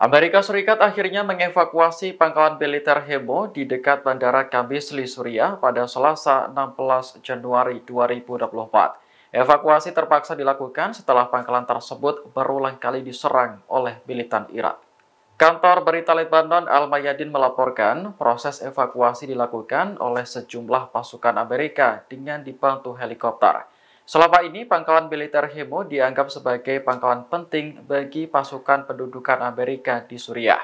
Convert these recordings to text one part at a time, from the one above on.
Amerika Serikat akhirnya mengevakuasi pangkalan militer Hemo di dekat Bandara Qamishli, Suriah pada Selasa 16 Januari 2024. Evakuasi terpaksa dilakukan setelah pangkalan tersebut berulang kali diserang oleh militan Irak. Kantor berita Lebanon Al-Mayadin melaporkan proses evakuasi dilakukan oleh sejumlah pasukan Amerika dengan dibantu helikopter. Selama ini, pangkalan militer Hemo dianggap sebagai pangkalan penting bagi pasukan pendudukan Amerika di Suriah.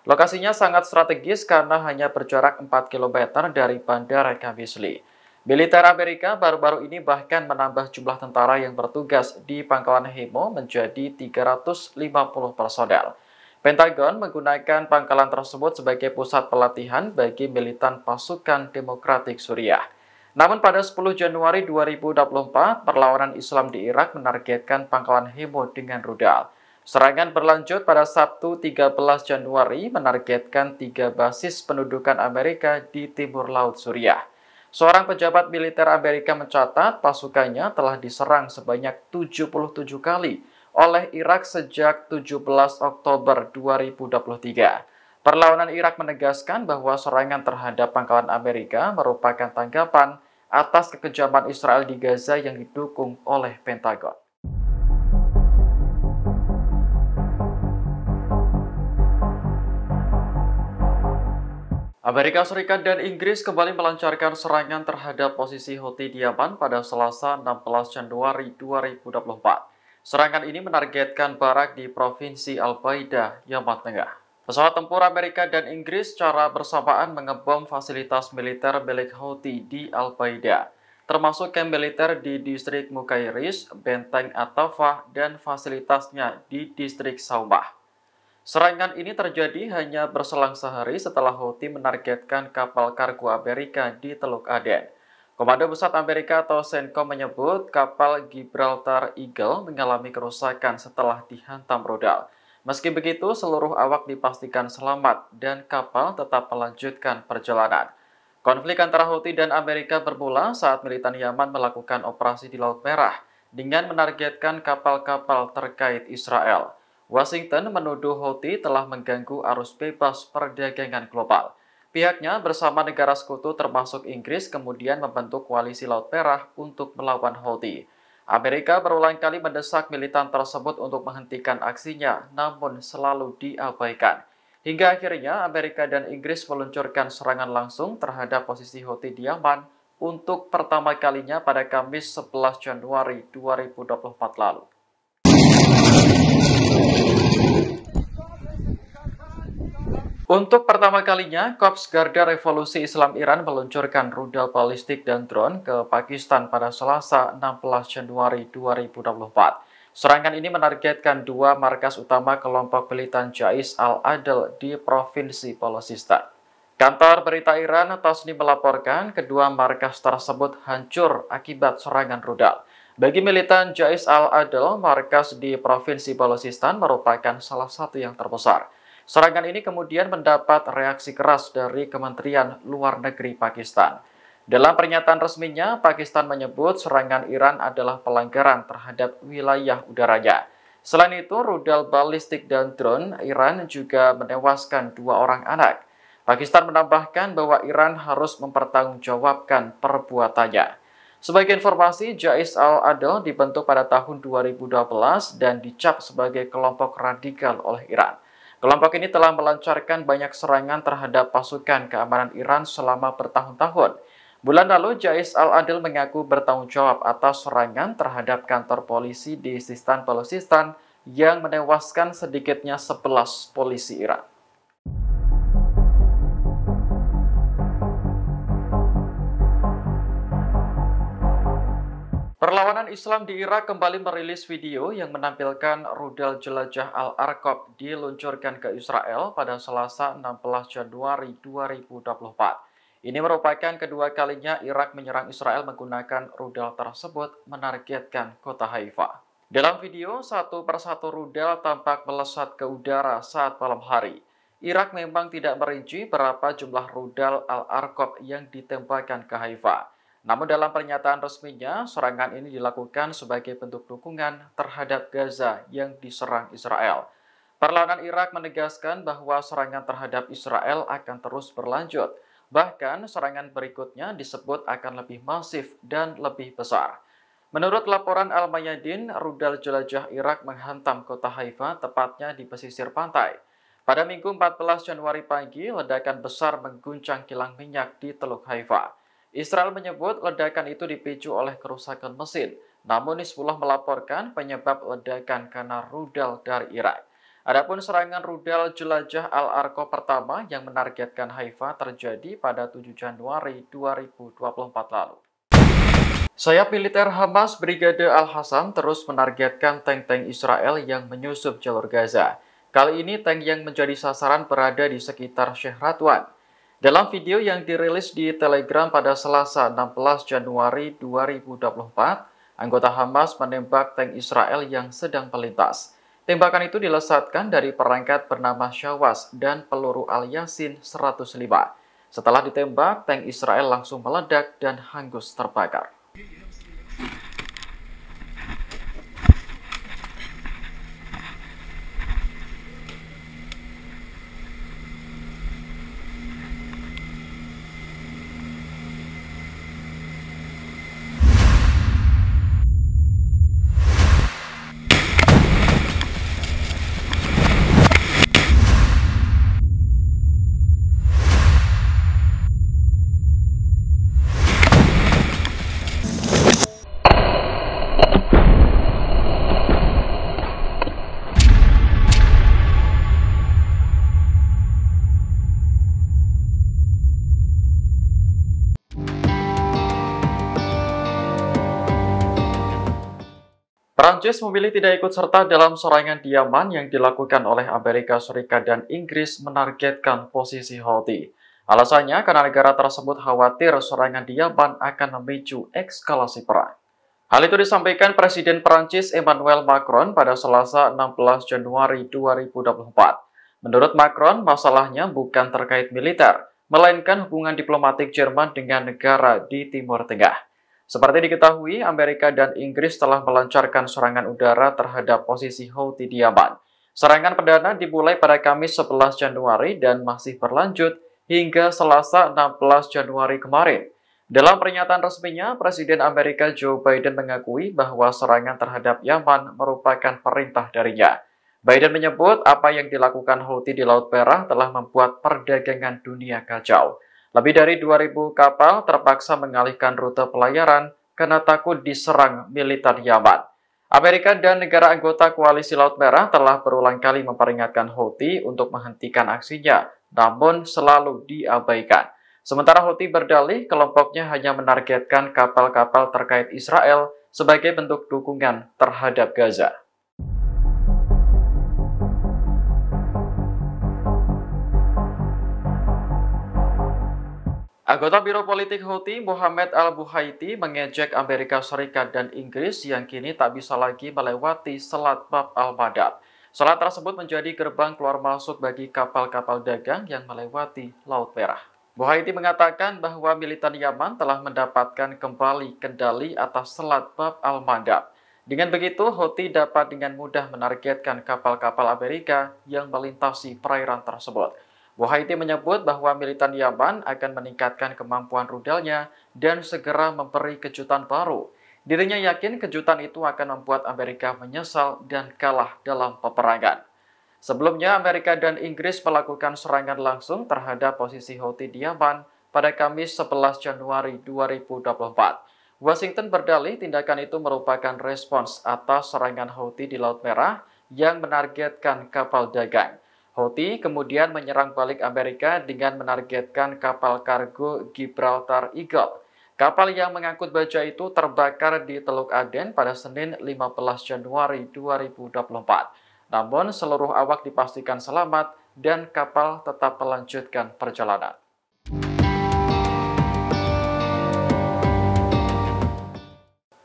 Lokasinya sangat strategis karena hanya berjarak 4 km dari Bandara Qamishli. Militer Amerika baru-baru ini bahkan menambah jumlah tentara yang bertugas di pangkalan Hemo menjadi 350 personel. Pentagon menggunakan pangkalan tersebut sebagai pusat pelatihan bagi militan pasukan demokratik Suriah. Namun pada 10 Januari 2024, perlawanan Islam di Irak menargetkan pangkalan Hemo dengan rudal. Serangan berlanjut pada Sabtu 13 Januari menargetkan 3 basis pendudukan Amerika di timur laut Suriah. Seorang pejabat militer Amerika mencatat pasukannya telah diserang sebanyak 77 kali oleh Irak sejak 17 Oktober 2023. Perlawanan Irak menegaskan bahwa serangan terhadap pangkalan Amerika merupakan tanggapan atas kekejaman Israel di Gaza yang didukung oleh Pentagon. Amerika Serikat dan Inggris kembali melancarkan serangan terhadap posisi Houthi di Yaman pada Selasa 16 Januari 2024. Serangan ini menargetkan barak di Provinsi Al-Baida, Yaman Tengah. Pesawat tempur Amerika dan Inggris secara bersamaan mengebom fasilitas militer milik Houthi di Al-Baida, termasuk kamp militer di distrik Mukairis, Benteng Atafah, dan fasilitasnya di distrik Saumah. Serangan ini terjadi hanya berselang sehari setelah Houthi menargetkan kapal kargo Amerika di Teluk Aden. Komando Pusat Amerika atau CENTCOM menyebut kapal Gibraltar Eagle mengalami kerusakan setelah dihantam rudal. Meski begitu, seluruh awak dipastikan selamat dan kapal tetap melanjutkan perjalanan. Konflik antara Houthi dan Amerika bermula saat militan Yaman melakukan operasi di Laut Merah dengan menargetkan kapal-kapal terkait Israel. Washington menuduh Houthi telah mengganggu arus bebas perdagangan global. Pihaknya bersama negara sekutu termasuk Inggris kemudian membentuk koalisi Laut Merah untuk melawan Houthi. Amerika berulang kali mendesak militan tersebut untuk menghentikan aksinya, namun selalu diabaikan. Hingga akhirnya Amerika dan Inggris meluncurkan serangan langsung terhadap posisi Houthi di Yaman untuk pertama kalinya pada Kamis 11 Januari 2024 lalu. Untuk pertama kalinya, Korps Garda Revolusi Islam Iran meluncurkan rudal balistik dan drone ke Pakistan pada Selasa 16 Januari 2024. Serangan ini menargetkan 2 markas utama kelompok militan Jais al-Adl di Provinsi Balochistan. Kantor berita Iran Tasnim melaporkan kedua markas tersebut hancur akibat serangan rudal. Bagi militan Jais al-Adl, markas di Provinsi Balochistan merupakan salah satu yang terbesar. Serangan ini kemudian mendapat reaksi keras dari Kementerian Luar Negeri Pakistan. Dalam pernyataan resminya, Pakistan menyebut serangan Iran adalah pelanggaran terhadap wilayah udaranya. Selain itu, rudal balistik dan drone Iran juga menewaskan 2 orang anak. Pakistan menambahkan bahwa Iran harus mempertanggungjawabkan perbuatannya. Sebagai informasi, Jais al-Adl dibentuk pada tahun 2012 dan dicap sebagai kelompok radikal oleh Iran. Kelompok ini telah melancarkan banyak serangan terhadap pasukan keamanan Iran selama bertahun-tahun. Bulan lalu, Jais al-Adl mengaku bertanggung jawab atas serangan terhadap kantor polisi di Sistan Balochistan yang menewaskan sedikitnya 11 polisi Iran. Perlawanan Islam di Irak kembali merilis video yang menampilkan rudal jelajah Al-Arqab diluncurkan ke Israel pada Selasa 16 Januari 2024. Ini merupakan kedua kalinya Irak menyerang Israel menggunakan rudal tersebut menargetkan kota Haifa. Dalam video, satu persatu rudal tampak melesat ke udara saat malam hari. Irak memang tidak merinci berapa jumlah rudal Al-Arqab yang ditembakkan ke Haifa. Namun dalam pernyataan resminya, serangan ini dilakukan sebagai bentuk dukungan terhadap Gaza yang diserang Israel. Perlawanan Irak menegaskan bahwa serangan terhadap Israel akan terus berlanjut. Bahkan serangan berikutnya disebut akan lebih masif dan lebih besar. Menurut laporan Al-Mayadin, rudal jelajah Irak menghantam kota Haifa, tepatnya di pesisir pantai. Pada Minggu 14 Januari pagi, ledakan besar mengguncang kilang minyak di Teluk Haifa. Israel menyebut ledakan itu dipicu oleh kerusakan mesin, namun Hizbullah melaporkan penyebab ledakan karena rudal dari Irak. Adapun serangan rudal jelajah Al-Arqa pertama yang menargetkan Haifa terjadi pada 7 Januari 2024 lalu. Sayap militer Hamas Brigade Al-Hassam terus menargetkan tank-tank Israel yang menyusup jalur Gaza. Kali ini tank yang menjadi sasaran berada di sekitar Sheikh Radwan. Dalam video yang dirilis di Telegram pada Selasa 16 Januari 2024, anggota Hamas menembak tank Israel yang sedang melintas. Tembakan itu dilesatkan dari perangkat bernama Syawas dan peluru Al-Yasin 105. Setelah ditembak, tank Israel langsung meledak dan hangus terbakar. Prancis memilih tidak ikut serta dalam serangan di Yaman yang dilakukan oleh Amerika Serikat dan Inggris menargetkan posisi Houthi. Alasannya karena negara tersebut khawatir serangan di Yaman akan memicu eskalasi perang. Hal itu disampaikan Presiden Prancis Emmanuel Macron pada Selasa 16 Januari 2024. Menurut Macron, masalahnya bukan terkait militer, melainkan hubungan diplomatik Jerman dengan negara di Timur Tengah. Seperti diketahui, Amerika dan Inggris telah melancarkan serangan udara terhadap posisi Houthi di Yaman. Serangan perdana dimulai pada Kamis 11 Januari dan masih berlanjut hingga Selasa 16 Januari kemarin. Dalam pernyataan resminya, Presiden Amerika Joe Biden mengakui bahwa serangan terhadap Yaman merupakan perintah darinya. Biden menyebut apa yang dilakukan Houthi di Laut Merah telah membuat perdagangan dunia kacau. Lebih dari 2.000 kapal terpaksa mengalihkan rute pelayaran karena takut diserang militer Yaman. Amerika dan negara anggota Koalisi Laut Merah telah berulang kali memperingatkan Houthi untuk menghentikan aksinya, namun selalu diabaikan. Sementara Houthi berdalih kelompoknya hanya menargetkan kapal-kapal terkait Israel sebagai bentuk dukungan terhadap Gaza. Anggota Biro Politik Houthi, Mohammed Al-Buhaiti, mengejek Amerika Serikat dan Inggris yang kini tak bisa lagi melewati Selat Bab al-Mandab. Selat tersebut menjadi gerbang keluar masuk bagi kapal-kapal dagang yang melewati Laut Merah. Buhaiti mengatakan bahwa militer Yaman telah mendapatkan kembali kendali atas Selat Bab al-Mandab. Dengan begitu, Houthi dapat dengan mudah menargetkan kapal-kapal Amerika yang melintasi perairan tersebut. Buhaiti menyebut bahwa militer Yaman akan meningkatkan kemampuan rudalnya dan segera memberi kejutan baru. Dirinya yakin kejutan itu akan membuat Amerika menyesal dan kalah dalam peperangan. Sebelumnya, Amerika dan Inggris melakukan serangan langsung terhadap posisi Houthi di Yaman pada Kamis 11 Januari 2024. Washington berdalih tindakan itu merupakan respons atas serangan Houthi di Laut Merah yang menargetkan kapal dagang. Houthi kemudian menyerang balik Amerika dengan menargetkan kapal kargo Gibraltar Eagle. Kapal yang mengangkut baja itu terbakar di Teluk Aden pada Senin 15 Januari 2024. Namun seluruh awak dipastikan selamat dan kapal tetap melanjutkan perjalanan.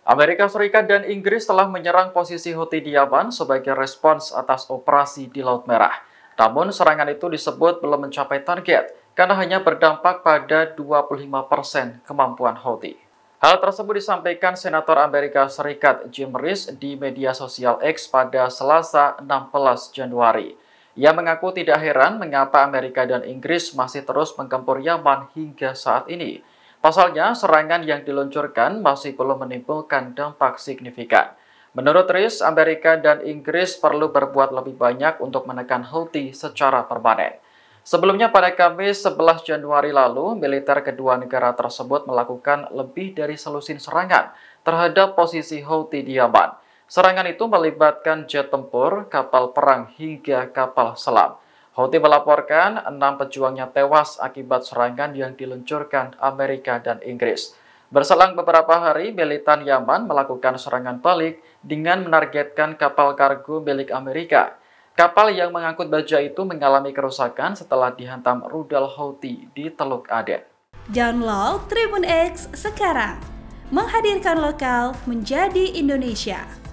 Amerika Serikat dan Inggris telah menyerang posisi Houthi di Yaman sebagai respons atas operasi di Laut Merah. Namun serangan itu disebut belum mencapai target karena hanya berdampak pada 25% kemampuan Houthi. Hal tersebut disampaikan Senator Amerika Serikat Jim Risch di media sosial X pada Selasa 16 Januari. Ia mengaku tidak heran mengapa Amerika dan Inggris masih terus menggempur Yaman hingga saat ini. Pasalnya, serangan yang diluncurkan masih belum menimbulkan dampak signifikan. Menurut Riz, Amerika dan Inggris perlu berbuat lebih banyak untuk menekan Houthi secara permanen. Sebelumnya pada Kamis 11 Januari lalu, militer kedua negara tersebut melakukan lebih dari selusin serangan terhadap posisi Houthi di Yaman. Serangan itu melibatkan jet tempur, kapal perang hingga kapal selam. Houthi melaporkan 6 pejuangnya tewas akibat serangan yang diluncurkan Amerika dan Inggris. Berselang beberapa hari, militan Yaman melakukan serangan balik dengan menargetkan kapal kargo milik Amerika. Kapal yang mengangkut baja itu mengalami kerusakan setelah dihantam rudal Houthi di Teluk Aden. Download Tribun X sekarang, menghadirkan lokal menjadi Indonesia.